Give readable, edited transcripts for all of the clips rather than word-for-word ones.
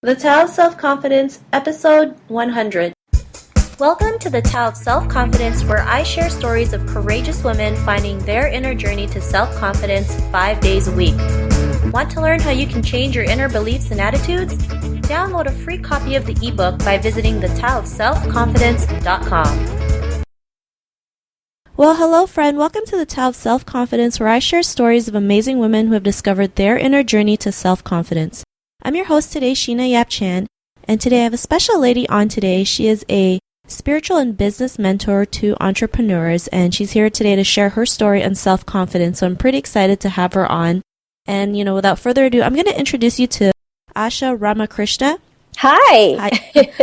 The Tao of Self-Confidence, Episode 100. Welcome to the Tao of Self-Confidence, where I share stories of courageous women finding their inner journey to self-confidence 5 days a week. Want to learn how you can change your inner beliefs and attitudes? Download a free copy of the ebook by visiting thetaoofselfconfidence.com. Well, hello friend. Welcome to the Tao of Self-Confidence, where I share stories of amazing women who have discovered their inner journey to self-confidence. I'm your host today, Sheena Yap Chan, and today I have a special lady on today. She is a spiritual and business mentor to entrepreneurs, and she's here today to share her story on self-confidence, so I'm pretty excited to have her on. And, without further ado, I'm going to introduce you to Asha Ramakrishna. Hi.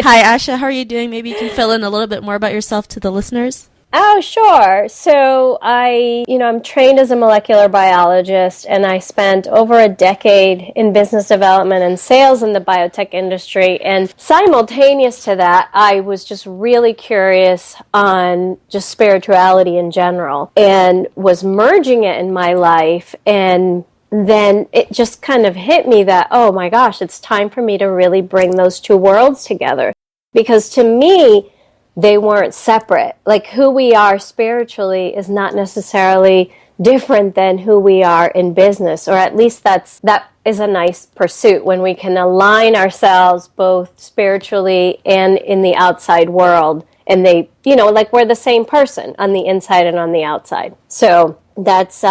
Hi, Asha. How are you doing? Maybe you can fill in a little bit more about yourself to the listeners. Oh, sure. So I'm trained as a molecular biologist, and I spent over a decade in business development and sales in the biotech industry. And simultaneous to that, I was just really curious on just spirituality in general and was merging it in my life. And then it just kind of hit me that, oh my gosh, it's time for me to really bring those two worlds together. Because to me, they weren't separate. Like, who we are spiritually is not necessarily different than who we are in business, or at least that is a nice pursuit when we can align ourselves both spiritually and in the outside world. And they, like we're the same person on the inside and on the outside. So that's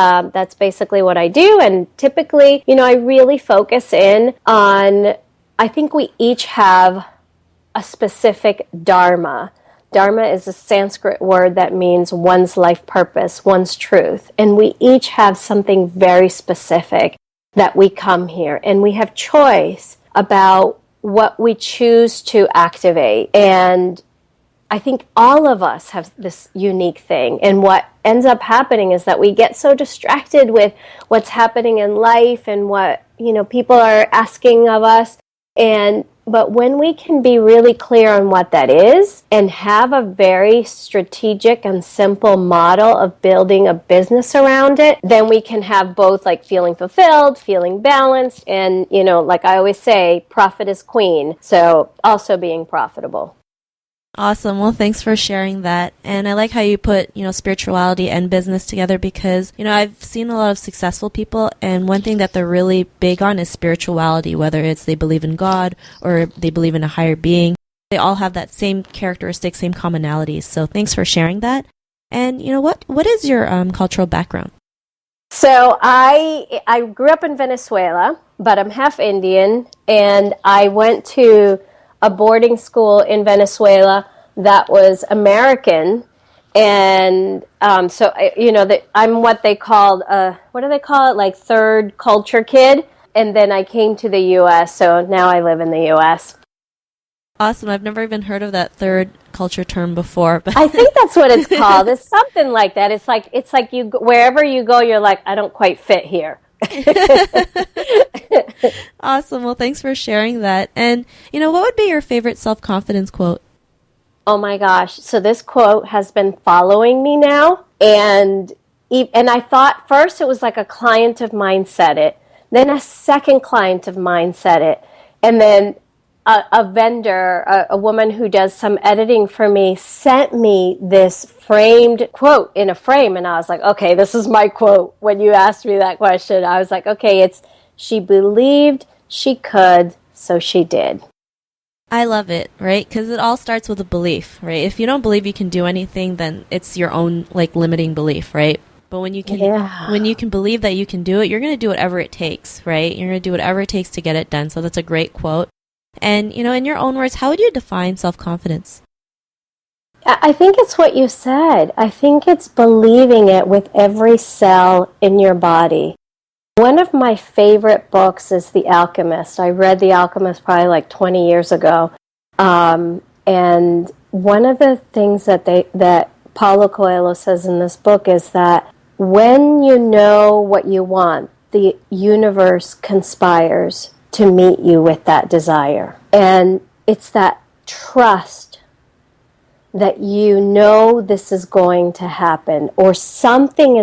basically what I do. And typically, I really focus in on, I think we each have a specific dharma. Dharma is a Sanskrit word that means one's life purpose, one's truth. And we each have something very specific that we come here. And we have choice about what we choose to activate. And I think all of us have this unique thing. And what ends up happening is that we get so distracted with what's happening in life and what, people are asking of us. But when we can be really clear on what that is and have a very strategic and simple model of building a business around it, then we can have both like feeling fulfilled, feeling balanced, and, like I always say, profit is queen. So also being profitable. Awesome. Well, thanks for sharing that. And I like how you put, spirituality and business together because, I've seen a lot of successful people, and one thing that they're really big on is spirituality, whether it's they believe in God or they believe in a higher being. They all have that same characteristic, same commonalities. So thanks for sharing that. And what is your cultural background? So I grew up in Venezuela, but I'm half Indian, and I went to a boarding school in Venezuela that was American, and I'm what they called what do they call it, like third culture kid, and then I came to the U.S., so now I live in the U.S. Awesome. I've never even heard of that third culture term before. But I think that's what it's called. It's something like that. It's like you wherever you go, you're like, I don't quite fit here. Awesome. Well, thanks for sharing that. And, what would be your favorite self-confidence quote? Oh my gosh. So this quote has been following me now. And I thought first it was like a client of mine said it. Then a second client of mine said it. And then a vendor, a woman who does some editing for me, sent me this framed quote in a frame. And I was like, okay, this is my quote. When you asked me that question, I was like, okay, it's, she believed she could, so she did. I love it, right? Because it all starts with a belief, right? If you don't believe you can do anything, then it's your own limiting belief, right? But when you can believe that you can do it, you're going to do whatever it takes, right? You're going to do whatever it takes to get it done. So that's a great quote. And, in your own words, how would you define self-confidence? I think it's what you said. I think it's believing it with every cell in your body. One of my favorite books is The Alchemist. I read The Alchemist probably like 20 years ago. And one of the things that Paulo Coelho says in this book is that when you know what you want, the universe conspires to meet you with that desire. And it's that trust that this is going to happen, or something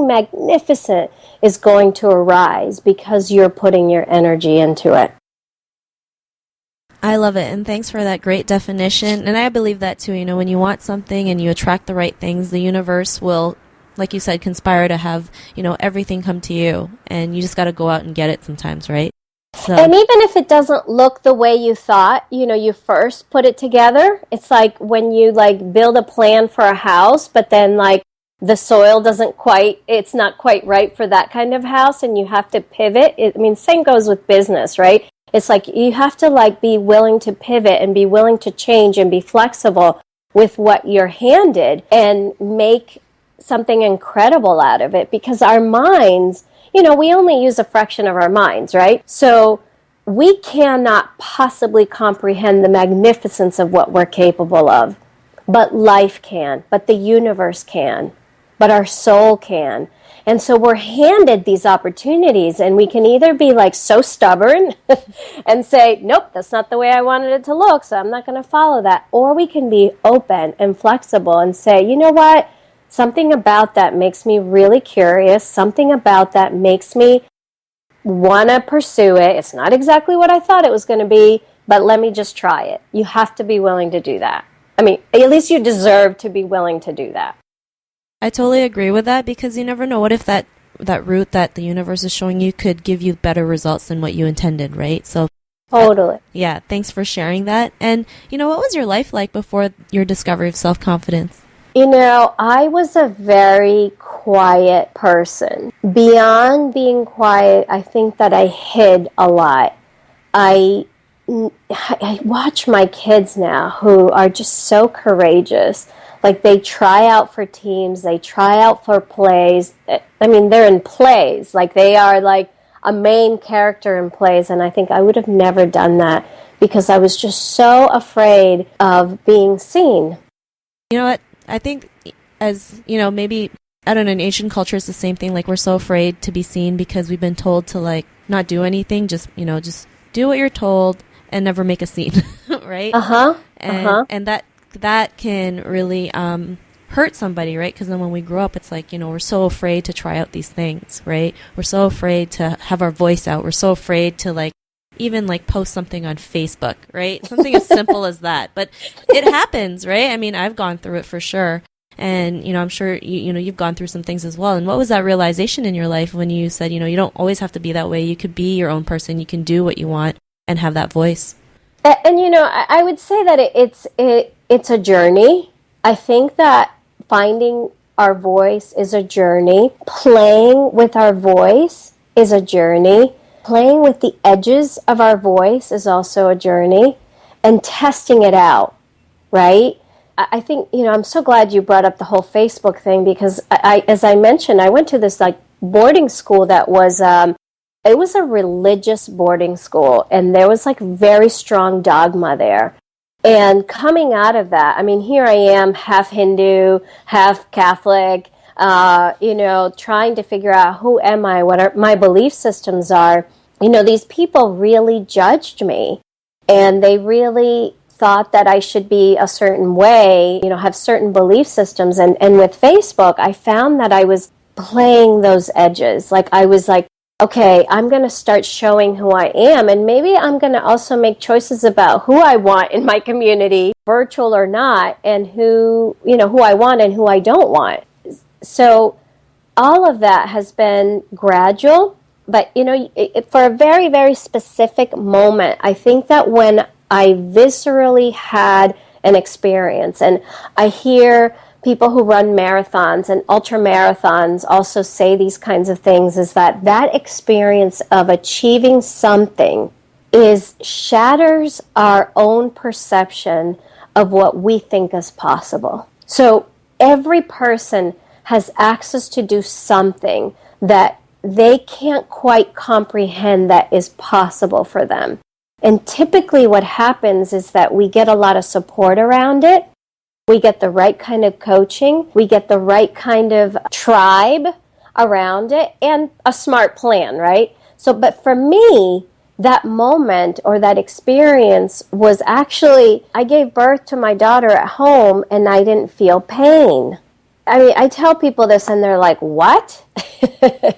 magnificent is going to arise because you're putting your energy into it. I love it, and thanks for that great definition. And I believe that too. You know, when you want something and you attract the right things, the universe will, like you said, conspire to have, you know, everything come to you. And you just got to go out and get it sometimes, right? So, And even if it doesn't look the way you thought, you know, you first put it together. It's like when you like build a plan for a house, but then like the soil doesn't quite, it's not quite right for that kind of house, and you have to pivot. I mean, same goes with business, right? It's like you have to like be willing to pivot and be willing to change and be flexible with what you're handed and make something incredible out of it, because our minds, you know, we only use a fraction of our minds, right? So we cannot possibly comprehend the magnificence of what we're capable of. But life can, but the universe can, but our soul can. And so we're handed these opportunities, and we can either be like so stubborn and say, nope, that's not the way I wanted it to look, so I'm not going to follow that. Or we can be open and flexible and say, you know what? Something about that makes me really curious. Something about that makes me want to pursue it. It's not exactly what I thought it was going to be, but let me just try it. You have to be willing to do that. I mean, at least you deserve to be willing to do that. I totally agree with that, because you never know. What if that route that the universe is showing you could give you better results than what you intended, right? So totally. Yeah, thanks for sharing that. And, you know, what was your life like before your discovery of self-confidence? You know, I was a very quiet person. Beyond being quiet, I think that I hid a lot. I watch my kids now who are just so courageous. Like, they try out for teams, they try out for plays. I mean, they're in plays. Like, they are like a main character in plays, and I think I would have never done that because I was just so afraid of being seen. You know what? I think, as, you know, maybe, I don't know, in Asian culture it's the same thing. Like, we're so afraid to be seen because we've been told to, like, not do anything. Just, you know, just do what you're told and never make a scene, right? And that can really hurt somebody, right? Because then when we grow up, it's like, you know, we're so afraid to try out these things, right? We're so afraid to have our voice out. We're so afraid to, like, even like post something on Facebook, right? Something as simple as that. But it happens, right? I mean, I've gone through it for sure. And, you know, I'm sure, you know, you've gone through some things as well. And what was that realization in your life when you said, you know, you don't always have to be that way. You could be your own person. You can do what you want and have that voice. And you know, I would say that it's a journey. I think that finding our voice is a journey. Playing with our voice is a journey. Playing with the edges of our voice is also a journey. And testing it out, right? I think, you know, I'm so glad you brought up the whole Facebook thing, because as I mentioned, I went to this like boarding school that was it was a religious boarding school, and there was like very strong dogma there. And coming out of that, I mean, here I am, half Hindu, half Catholic, you know, trying to figure out who am I, what my belief systems are. You know, these people really judged me, and they really thought that I should be a certain way, you know, have certain belief systems. And with Facebook, I found that I was playing those edges. Like, I was like, okay, I'm going to start showing who I am, and maybe I'm going to also make choices about who I want in my community, virtual or not, and who I want and who I don't want. So all of that has been gradual, but, you know, for a very, very specific moment, I think that when I viscerally had an experience, and I hear people who run marathons and ultra marathons also say these kinds of things, is that experience of achieving something shatters our own perception of what we think is possible. So every person has access to do something that they can't quite comprehend that is possible for them. And typically what happens is that we get a lot of support around it. We get the right kind of coaching. We get the right kind of tribe around it, and a smart plan, right? So, but for me, that moment or that experience was actually, I gave birth to my daughter at home and I didn't feel pain. I mean, I tell people this and they're like, what?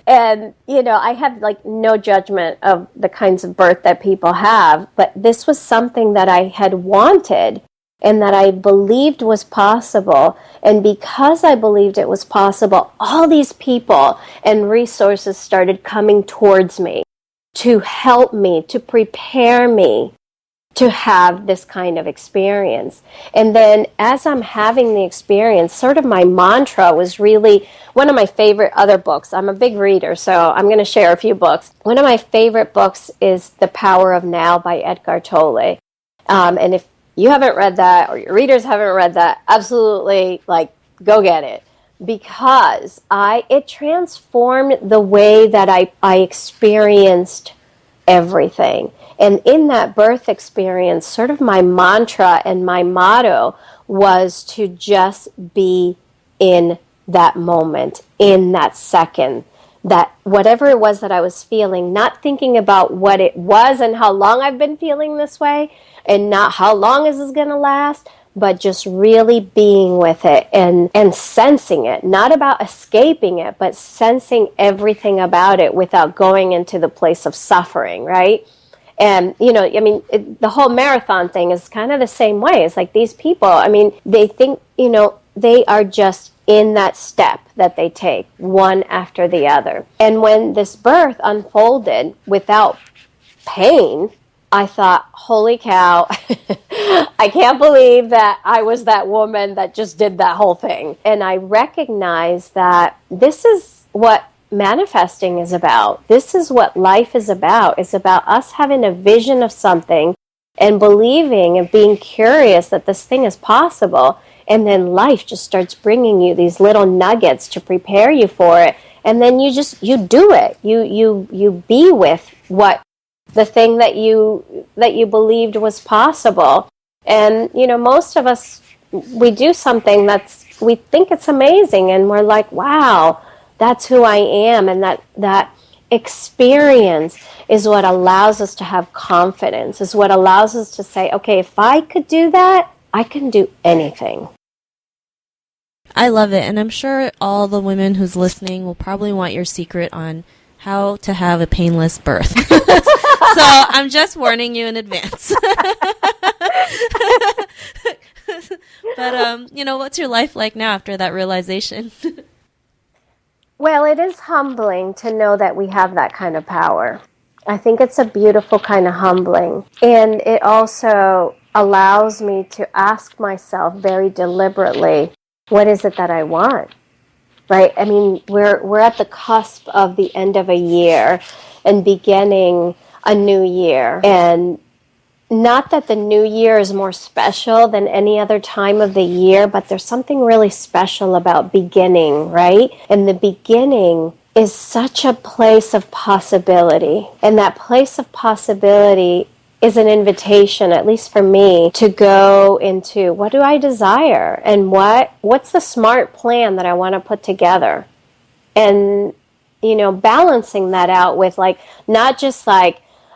And, I have like no judgment of the kinds of birth that people have, but this was something that I had wanted and that I believed was possible. And because I believed it was possible, all these people and resources started coming towards me to help me, to prepare me to have this kind of experience. And then as I'm having the experience, sort of my mantra was really one of my favorite other books. I'm a big reader, so I'm going to share a few books. One of my favorite books is The Power of Now by Edgar Tolle. And if you haven't read that, or your readers haven't read that, absolutely, go get it. Because it transformed the way that I experienced everything. And in that birth experience, sort of my mantra and my motto was to just be in that moment, in that second, that whatever it was that I was feeling, not thinking about what it was and how long I've been feeling this way, and not how long is this going to last, but just really being with it and sensing it, not about escaping it, but sensing everything about it without going into the place of suffering, right? And, the whole marathon thing is kind of the same way. It's like these people, they think, they are just in that step that they take, one after the other. And when this birth unfolded without pain, I thought, holy cow, I can't believe that I was that woman that just did that whole thing. And I recognized that this is what manifesting is about. This is what life is about. It's about us having a vision of something and believing and being curious that this thing is possible. And then life just starts bringing you these little nuggets to prepare you for it. And then you do it. You be with what the thing that you believed was possible. And, most of us, we do something we think it's amazing, and we're like, wow, that's who I am. And that experience is what allows us to have confidence, is what allows us to say, okay, if I could do that, I can do anything. I love it, and I'm sure all the women who's listening will probably want your secret on how to have a painless birth. So I'm just warning you in advance. But, what's your life like now after that realization? Well, it is humbling to know that we have that kind of power. I think it's a beautiful kind of humbling. And it also allows me to ask myself very deliberately, what is it that I want? Right? I mean, we're at the cusp of the end of a year and beginning a new year. And not that the new year is more special than any other time of the year, but there's something really special about beginning, right? And the beginning is such a place of possibility. And that place of possibility is an invitation, at least for me, to go into what do I desire and what's the smart plan that I want to put together. And, balancing that out with not just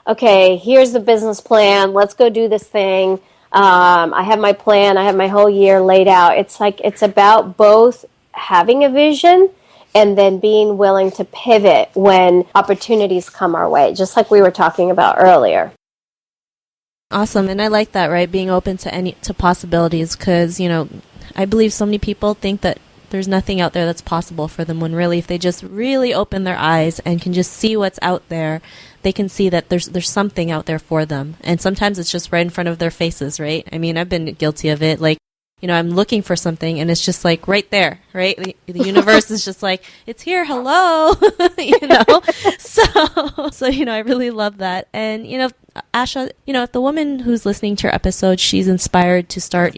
okay, here's the business plan, let's go do this thing. I have my plan, I have my whole year laid out. It's about both having a vision and then being willing to pivot when opportunities come our way, just like we were talking about earlier. Awesome, and I like that, right? Being open to possibilities, because, I believe so many people think that there's nothing out there that's possible for them, when really, if they just really open their eyes and can just see what's out there, they can see that there's something out there for them. And sometimes it's just right in front of their faces, right? I mean, I've been guilty of it. I'm looking for something and it's just right there, right? The universe is just it's here, hello, So, I really love that. And, Asha, if the woman who's listening to your episode, she's inspired to start,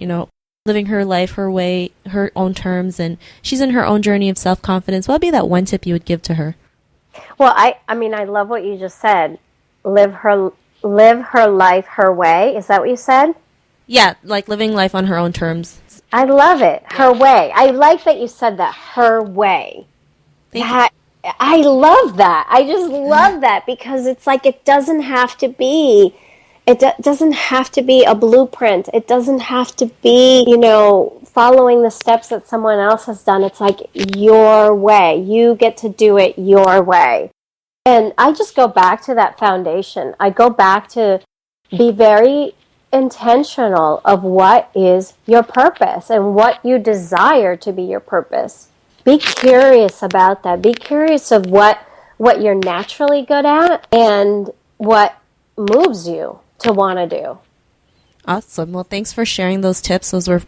living her life her way, her own terms, and she's in her own journey of self-confidence, what would be that one tip you would give to her? Well, I love what you just said. Live her life her way. Is that what you said? Yeah, living life on her own terms. I love it. Her way. I like that you said that. Her way. I love that. I just love that, because it's it doesn't have to be doesn't have to be a blueprint. It doesn't have to be, following the steps that someone else has done. It's like your way. You get to do it your way. And I just go back to that foundation. I go back to be very intentional of what is your purpose and what you desire to be your purpose. Be curious about that. Be curious of what you're naturally good at and what moves you to want to do. Awesome. Well, thanks for sharing those tips. Those were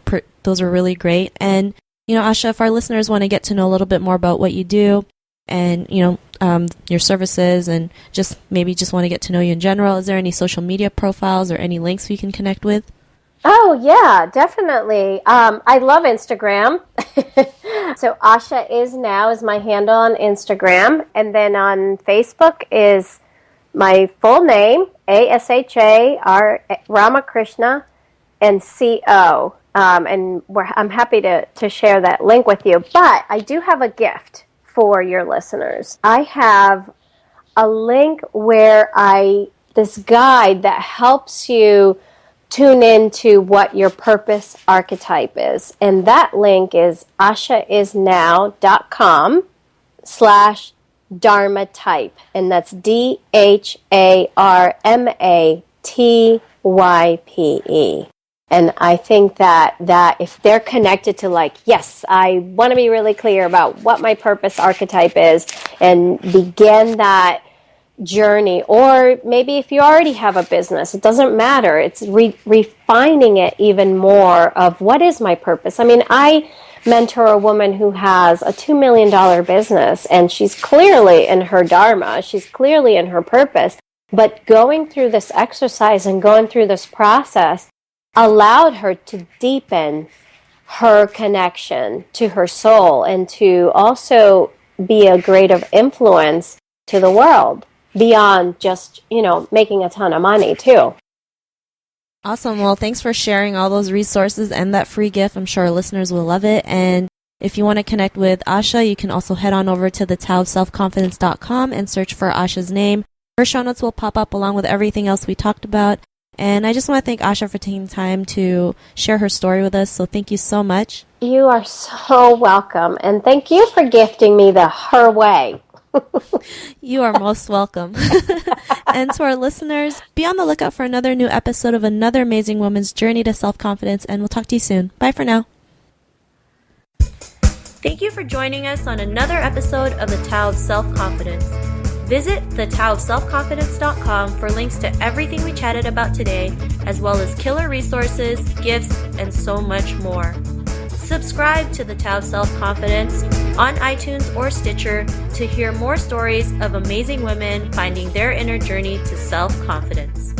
really great. And, Asha, if our listeners want to get to know a little bit more about what you do and, your services and just want to get to know you in general, is there any social media profiles or any links we can connect with? Oh, yeah, definitely. I love Instagram. So Asha is Now is my handle on Instagram. And then on Facebook is my full name, Asha Ramakrishna, and CO. And I'm happy to share that link with you. But I do have a gift for your listeners. I have a link where this guide that helps you tune into what your purpose archetype is. And that link is ashaisnow.com/Dharma type. And that's DHARMATYPE. And I think that if they're connected to yes, I want to be really clear about what my purpose archetype is and begin that journey, or maybe if you already have a business, it doesn't matter. It's refining it even more of what is my purpose. I mean, I mentor a woman who has a $2 million business, and she's clearly in her dharma. She's clearly in her purpose. But going through this exercise and going through this process allowed her to deepen her connection to her soul and to also be a greater influence to the world beyond just, making a ton of money too. Awesome. Well, thanks for sharing all those resources and that free gift. I'm sure our listeners will love it. And if you want to connect with Asha, you can also head on over to thetaoofselfconfidence.com and search for Asha's name. Her show notes will pop up along with everything else we talked about. And I just want to thank Asha for taking time to share her story with us. So thank you so much. You are so welcome. And thank you for gifting me the Her Way. You are most welcome. And to our listeners, be on the lookout for another new episode of another amazing woman's journey to self-confidence. And we'll talk to you soon. Bye for now. Thank you for joining us on another episode of The Tao of Self-Confidence. Visit thetaoofselfconfidence.com for links to everything we chatted about today, as well as killer resources, gifts, and so much more. Subscribe to The Tao of Self-Confidence on iTunes or Stitcher to hear more stories of amazing women finding their inner journey to self-confidence.